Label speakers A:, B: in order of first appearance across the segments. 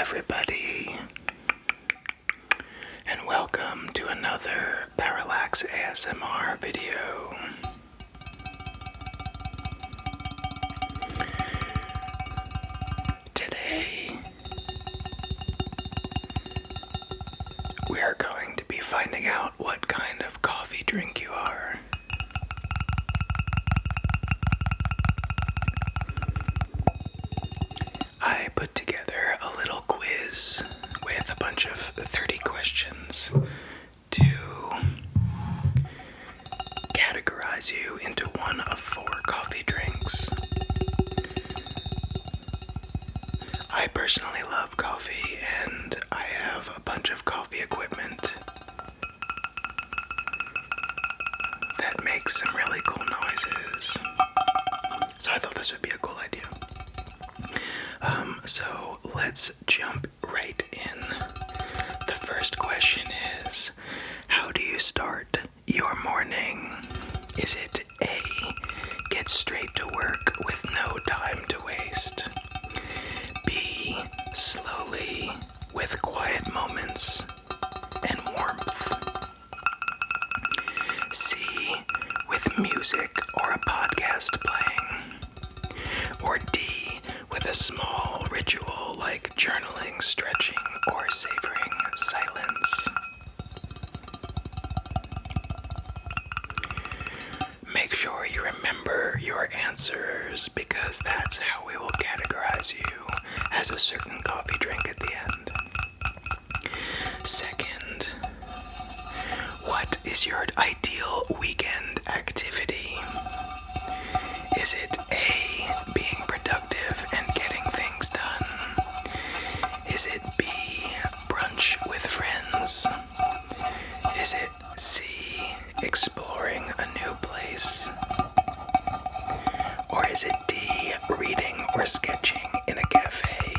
A: everybody, and welcome to another Parallax ASMR video. Today, we are going to be finding out what kind of coffee drink you are. I put together a little quiz with a bunch of 30 questions to categorize you into one of 4 coffee drinks. I personally love coffee, and I have a bunch of coffee equipment that makes some really cool noises. So I thought this would be a cool idea. So let's jump right in. The first question is, how do you start your morning? Is it A, get straight to work with no time to waste? B, slowly with quiet moments and warmth? C, with music or a podcast playing? Or D, with a small ritual like journaling, stretching, or savoring silence? Make sure you remember your answers, because that's how we will categorize you as a certain coffee drink at the end. Second, what is your ideal weekend activity? Is it A, being productive and getting things done? Is it B, brunch with friends? Is it C, exploring a new place? Or is it D, reading or sketching in a cafe?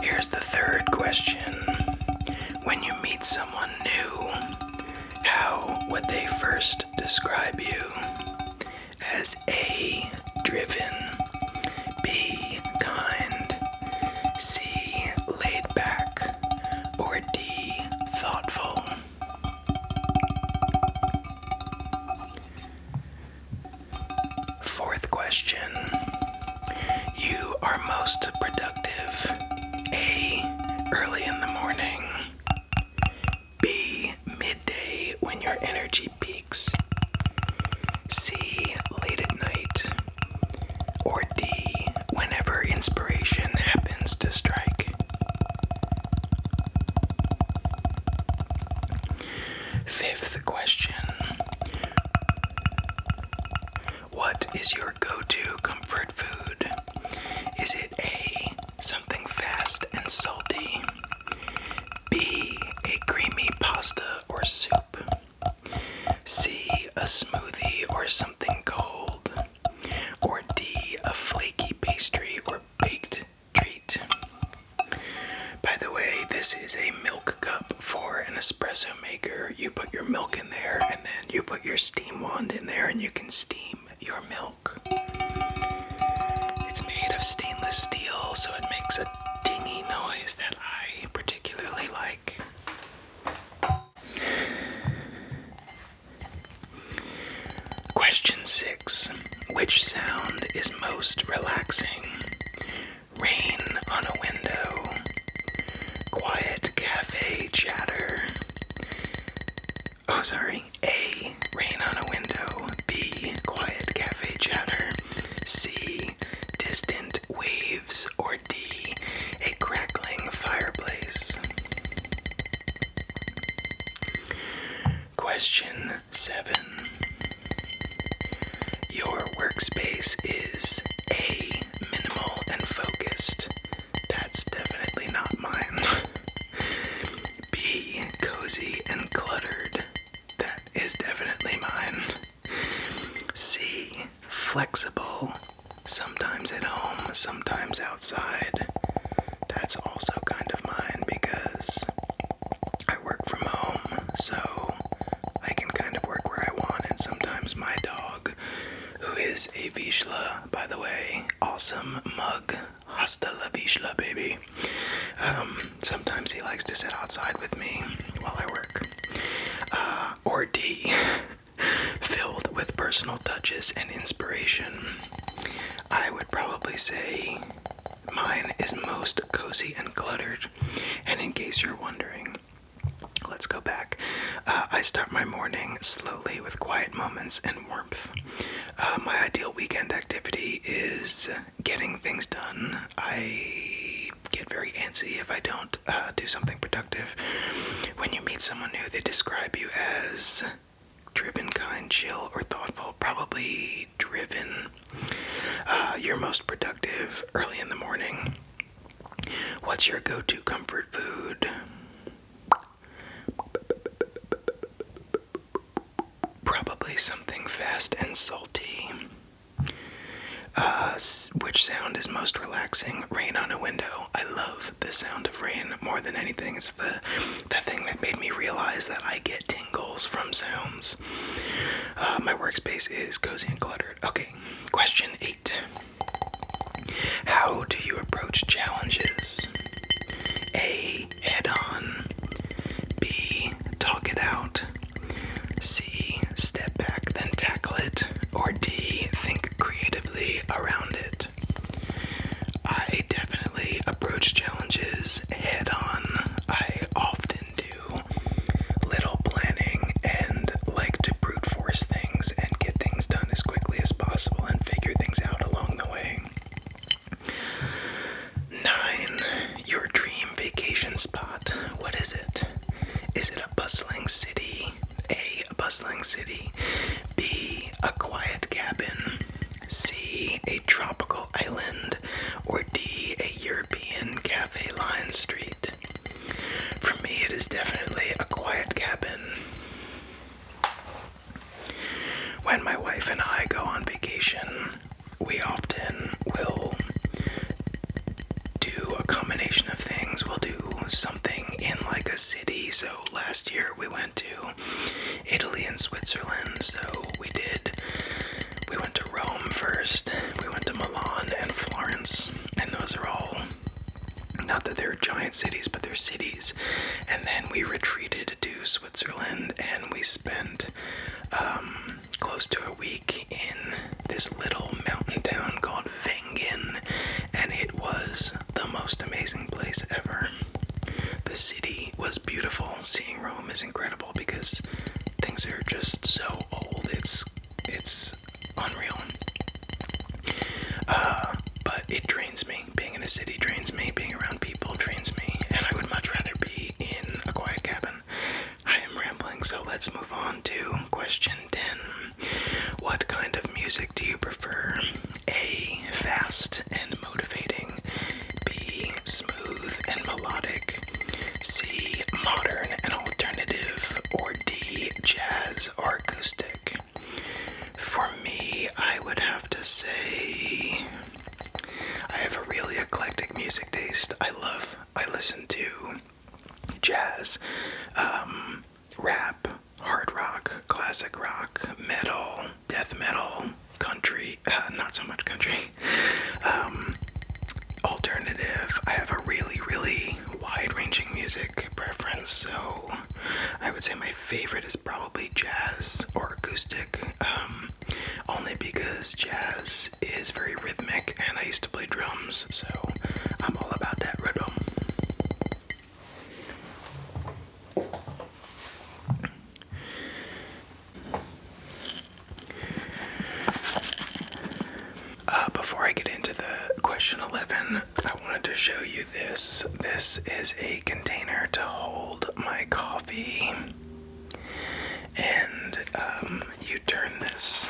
A: Here's the third question. When you meet someone new, how would they first describe you? As A, driven, B, kind, C, laid back, or D, thoughtful? Fourth question. You are most productive. A, early in the morning. B, midday when your energy peaks. C, late at night. Or D, whenever inspiration happens to strike. Fifth question. What is your go-to comfort food? Is it A, something fast and salty? B, a creamy pasta or soup? C, a smoothie or something cold? Or D, a flaky pastry or baked treat? By the way, this is a milk cup for an espresso maker. You put your milk in there, and then you put your steam wand in there, and you can steam your milk. It's made of stainless steel, so it makes a dingy noise that I particularly like. Question 6. Which sound is most relaxing? Rain on a window, quiet cafe chatter. A, rain on a window. B, quiet cafe chatter. C, distant waves. Or D, a crackling fireplace. Question 7. Your workspace is A, minimal and focused. That's definitely not mine. B, cozy and cluttered. That is definitely mine. C, flexible. Sometimes at home, sometimes outside. That's also kind of mine, because I work from home, so I can kind of work where I want, and sometimes my dog, who is is a Vizsla, by the way. Awesome mug. Hasta la Vizsla, baby. Sometimes he likes to sit outside with me while I work. Or D, filled with personal touches and inspiration. I would probably say mine is most cozy and cluttered. And in case you're wondering, let's go back. I start my morning slowly with quiet moments and warmth. My ideal weekend activity is getting things done. I get very antsy if I don't do something productive. When you meet someone new, they describe you as driven, kind, chill, or thoughtful. Probably driven. You're most productive early in the morning. What's your go-to comfort food? Probably something fast and salty. Which sound is most relaxing? Rain on a window. I love the sound of rain more than anything. It's the thing that made me realize that I get tingles from sounds. My workspace is cozy and cluttered. Okay, question 8. How do you approach challenges? A, head on. B, talk it out. C, step back then tackle it. Or D, think creatively around it. I definitely approach challenges head on. I often do little planning and like to brute force things and get things done as quickly as possible and figure things out along the way. 9. Your dream vacation spot. What is it? Is it a bustling city? A bustling city. B, a quiet cabin. C, a tropical island. Or D, a European cafe-lined street. For me, it is definitely a quiet cabin. When my wife and I go on vacation, we often will do a combination of things. We'll do something in like a city. So last year we went to Italy and Switzerland. So we went to Rome first. We went to Milan and Florence. And those are all, not that they're giant cities, but they're cities. And then we retreated to Switzerland and we spent close to a week in this little mountain town called Wengen, and it was the most amazing place ever. The city was beautiful. Seeing Rome is incredible because things are just so old. It's unreal. But it drains me. Being in a city drains me. Being around people drains me. And I would much rather be in a quiet cabin. I am rambling, so let's move on to question 10. What kind of music do you prefer? A, fast and motivating. B, smooth and melodic. C, modern and alternative. Or D, jazz or acoustic. For me, I would have to say I have a really eclectic music taste. I listen to jazz, rap, hard rock, classic rock, metal, death metal, country, not so much country, alternative. I have a really wide-ranging music preference, so I would say my favorite is probably jazz or acoustic, only because jazz is very rhythmic and I used to play drums, so I'm all about that rhythm. Before I get into the question 11, I wanted to show you this. This is a container to hold my coffee, and you turn this,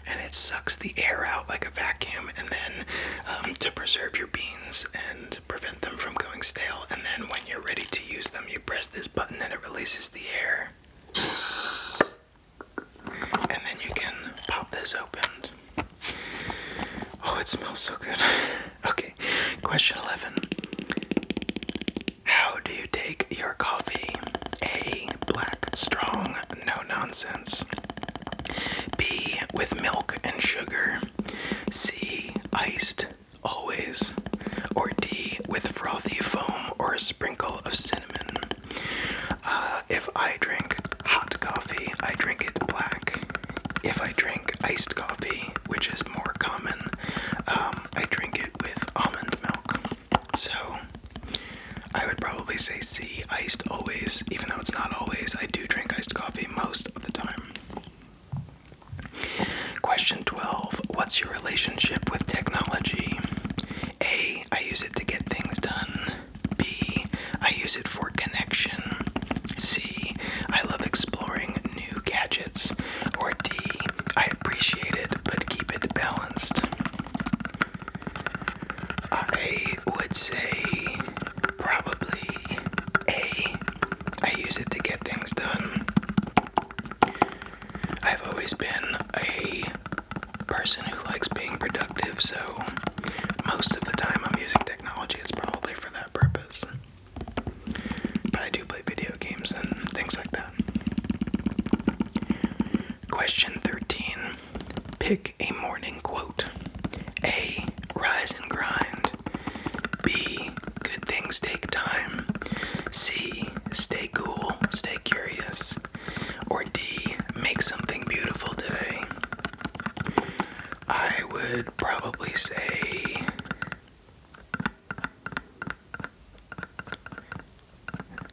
A: and it sucks the air out like a vacuum, and then to preserve your beans and prevent them from going stale, and then when you're ready to use them, you press this button and it releases the air. And then you can pop this open. Oh, it smells so good. Okay, question 11. How do you take your coffee? A, black, strong, no If I drink hot coffee, I drink it black. If I drink iced coffee, which is more common, I drink it with almond milk. So I would probably say C, iced always, even though it's not always. I do drink iced coffee most of the time. Question 12. What's your relationship with technology? A, I use it to get things done. B, I use it for connection. C, I love exploring new gadgets. Or D, I appreciate it but keep it balanced. I would say probably A, I use it to get things done. I've always been a person who likes being productive, so most of the time I'm using technology, it's probably for that purpose. But I do play video games and things like that. Question 13. Pick a morning quote. A, rise and grind. B, good things take time. C, stay cool, stay curious. Or D, make something beautiful today. I would probably say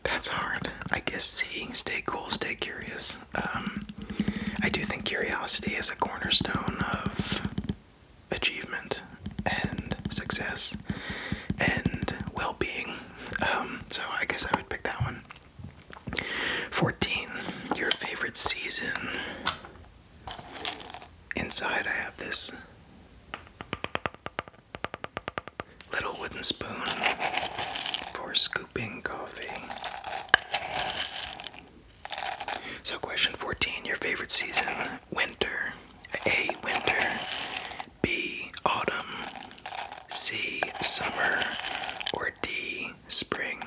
A: that's hard. I guess C, stay cool, stay curious. I do think curiosity is a cornerstone of achievement and success and well-being. So I guess I would pick that one. 14, your favorite season. Inside I have this little wooden spoon for scooping coffee. So question 14, your favorite season. Winter. A, winter. B, autumn. C, summer. Or D, spring.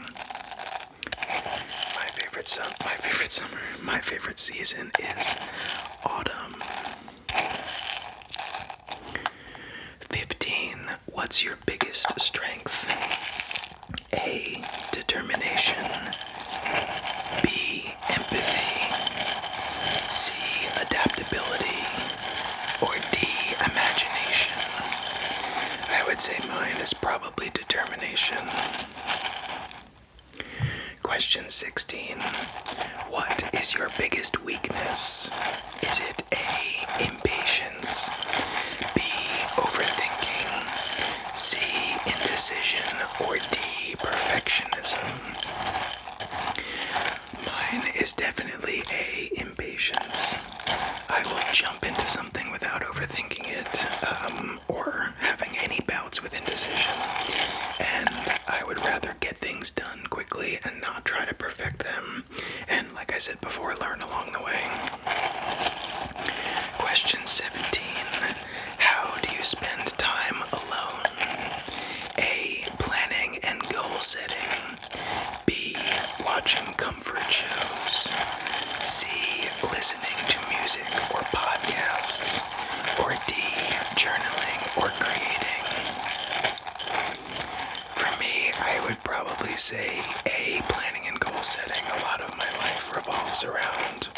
A: My favorite season is autumn. 15. What's your biggest strength? A, determination. B, empathy. C, adaptability. Or D, imagination. I would say mine is probably determination. Question 16. What is your biggest weakness? Is it A, impatience, B, overthinking, C, indecision, or D, perfectionism? Mine is definitely A, impatience. I will jump into something without overthinking it, or having any bouts with indecision. And I would rather get things done quickly and not try to perfect them. And like I said before, learn along the way. Question 17. How do you spend time alone? A, planning and goal setting. B, watching comfort shows. C, listening to music or podcasts. Or D, journaling or creating. For me, I would probably say A, planning and goal setting. A lot of my life revolves around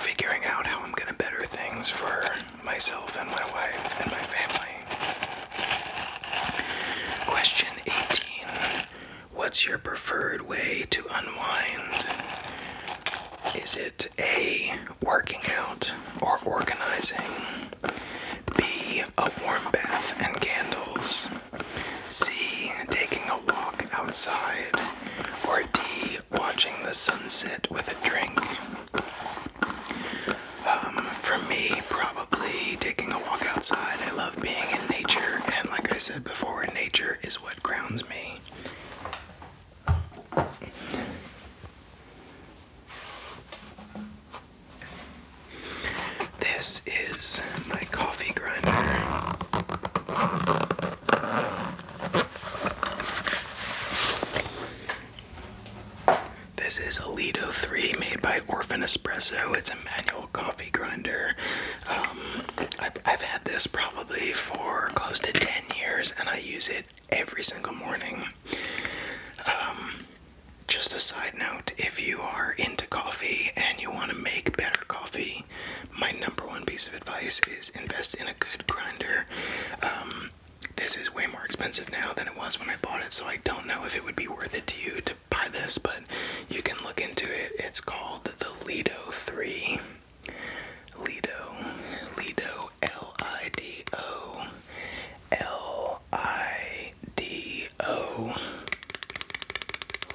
A: figuring out how I'm going to better things for myself and my wife and my family. Question 18. What's your preferred way to unwind? Is it A, working out or organizing? B, a warm bath and candles? C, taking a walk outside? Or D, watching the sunset with a drink? For me, probably taking a walk outside. I love being in nature, and like I said before, nature is what grounds me. This is my coffee grinder. This is a Lido 3 made by Orphan Espresso. It's a manual coffee grinder. I've had this probably for close to 10 years, and I use it every single morning. just a side note, if you are into coffee and you want to make better coffee, my number one piece of advice is invest in a good grinder. This is way more expensive now than it was when I bought it, so I don't know if it would be worth it to you to buy this, but you can look into it. It's called the Lido 3. Lido, L-I-D-O, L-I-D-O.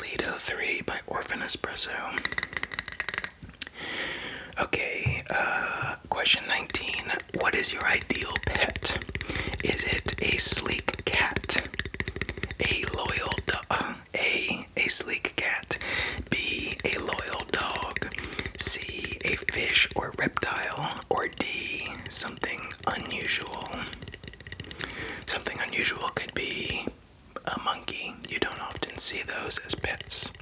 A: Lido 3 by Orphan Espresso. Okay, question 19. What is your ideal pet? Is it a sleek cat? A loyal dog? A sleek cat. B, a loyal dog. C, a fish or reptile. Or D, something unusual. Something unusual could be a monkey. You don't often see those as pets.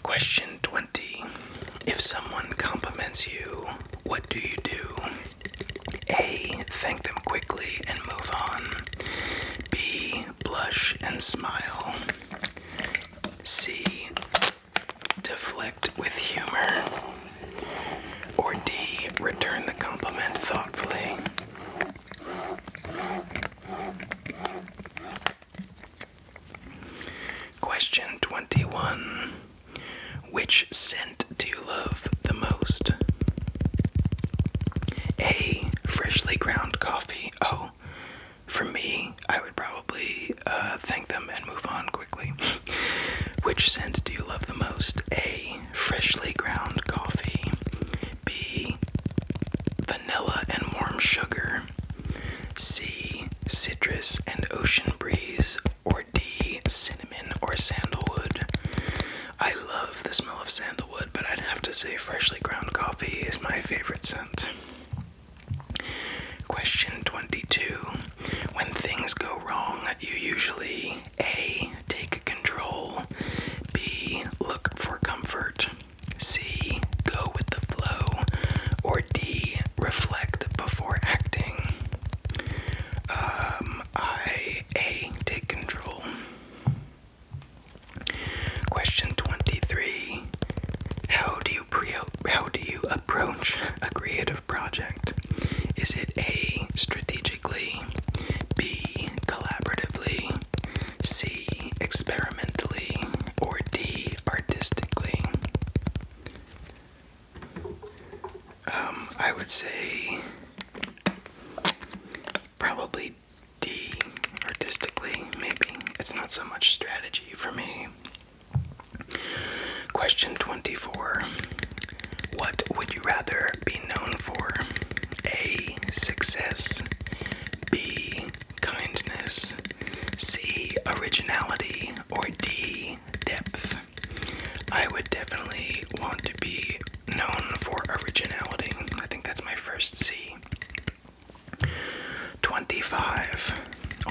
A: Question 20. If someone compliments you, what do you do? A, thank them quickly and move on. B, blush and smile. C, deflect with humor. Or D, return the compliment thoughtfully. Question 21. Which scent do you love the most? A, freshly ground coffee. Oh, for me, I would probably thank them and move on quickly. Which scent do you love the most? A, freshly ground coffee. B, vanilla and warm sugar. C, citrus and ocean breeze. Or D, cinnamon or sandalwood. I love the smell of sandalwood, but I'd have to say freshly ground coffee is my favorite scent. Question 22. When things go wrong, you usually A, take control. B, look for comfort. C, go with the flow. Or D, reflect before acting. A, take control. Question 23. How do you approach a creative project? Is it A, strategically, B, collaboratively, C, experimentally, or D, artistically? I would say probably D, artistically, maybe. It's not so much strategy for me. Question 24. What would you rather be known for? A, success. B, kindness. C, originality. Or D, depth. I would definitely want to be known for originality. I think that's my first C. 25.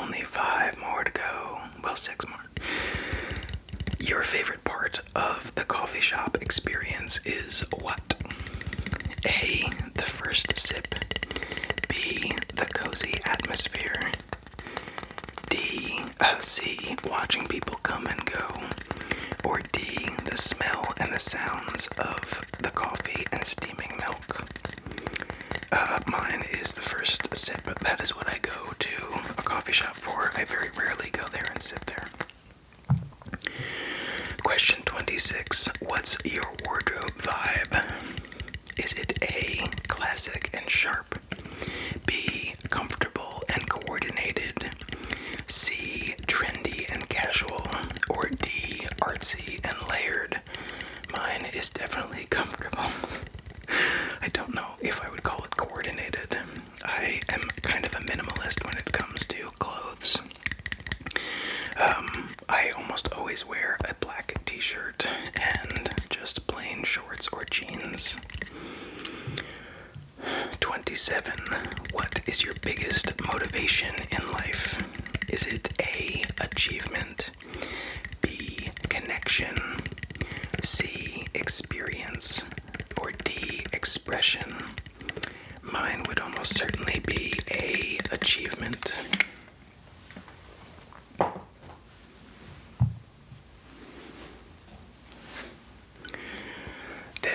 A: Only 5 more to go. Well, 6 more. Your favorite part of the coffee shop experience is what? A, the first sip. B, the cozy atmosphere. C, watching people come and go. Or D, the smell and the sounds of the coffee and steaming milk. Mine is the first sip, but that is what I go to a coffee shop for. I very rarely go there and sit there. Question 26. What's your wardrobe vibe? Is it A, classic and sharp? B, comfortable and coordinated? C, trendy and casual? Or D, artsy and layered? Mine is definitely comfortable. I don't know if I would call it coordinated. I am kind of a minimalist when it comes to clothes. I almost always wear a black t-shirt and just plain shorts or jeans. 27. What is your biggest motivation in life? Is it A, achievement? B, connection? C, experience? Or D, expression? Mine would almost certainly be A, achievement.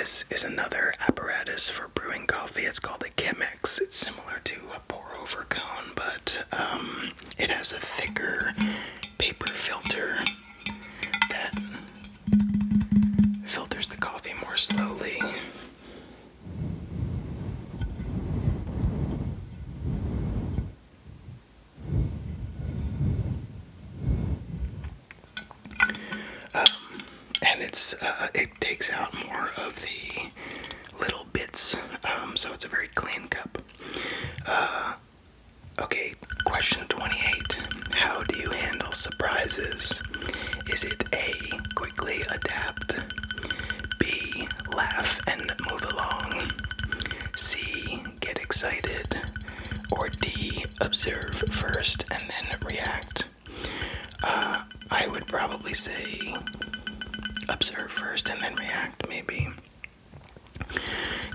A: This is another apparatus for brewing coffee. It's called a Chemex. It's similar to a pour-over cone, but it has a thicker paper filter that filters the coffee more slowly. And it takes out more of the little bits, so it's a very clean cup. Okay, question 28. How do you handle surprises? Is it A, quickly adapt, B, laugh and move along, C, get excited, or D, observe first and then react? I would probably say observe first and then react, maybe.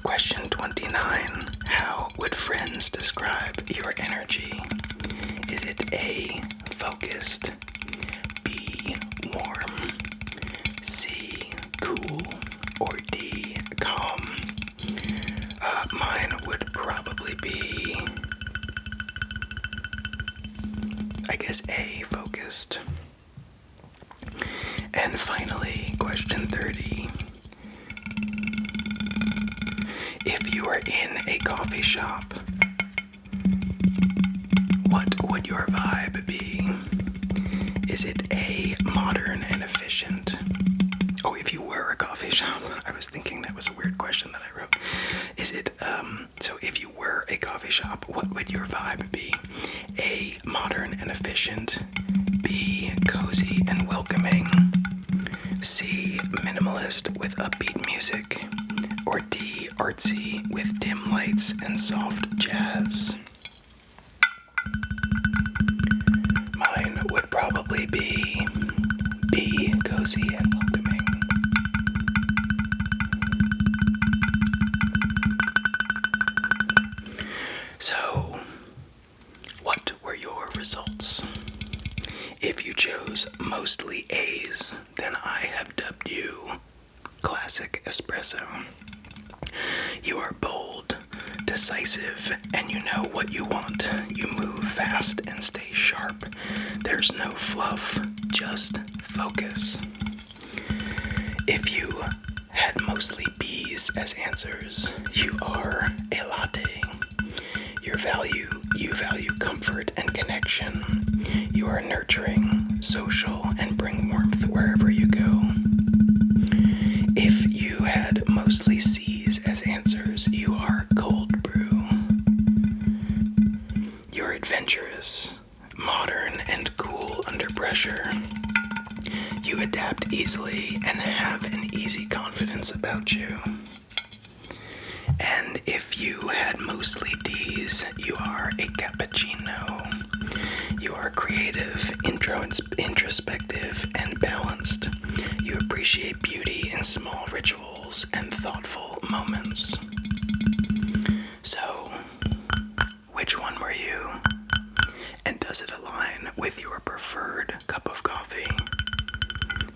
A: Question 29. How would friends describe your energy? Is it A, focused, B, warm, C, cool, or D, calm? Mine would probably be, I guess, A, focused. And finally, question 30. If you were in a coffee shop, what would your vibe be? Is it A, modern and efficient? Oh, if you were a coffee shop. I was thinking that was a weird question that I wrote. Is it, so if you were a coffee shop, what would your vibe be? A, modern and efficient. B, cozy and welcoming. C, minimalist with upbeat music. Or D, artsy with dim lights and soft jazz. Mine would probably be B, cozy and welcoming. So, what were your results? If you chose mostly A's, then I have dubbed you Classic Espresso. You are bold, decisive, and you know what you want. You move fast and stay sharp. There's no fluff, just focus. If you had mostly B's as answers, you are a latte. You value comfort and connection. You are nurturing, social, and bring warmth wherever you go. If you had mostly C's as answers, you are cold brew. You're adventurous, modern, and cool under pressure. You adapt easily and have an easy confidence about you. And if you had mostly D's, you are a cappuccino. You are creative, introspective, and balanced. You appreciate beauty in small rituals and thoughtful moments. So, which one were you? And does it align with your preferred cup of coffee?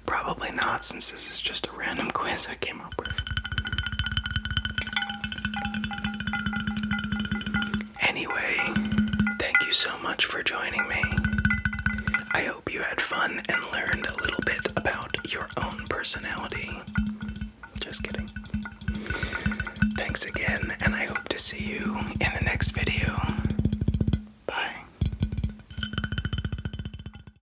A: Probably not, since this is just a random quiz I came up with. Anyway, thank you so much for joining me. I hope you had fun and learned a little bit about your own personality. Just kidding. Thanks again, and I hope to see you in the next video.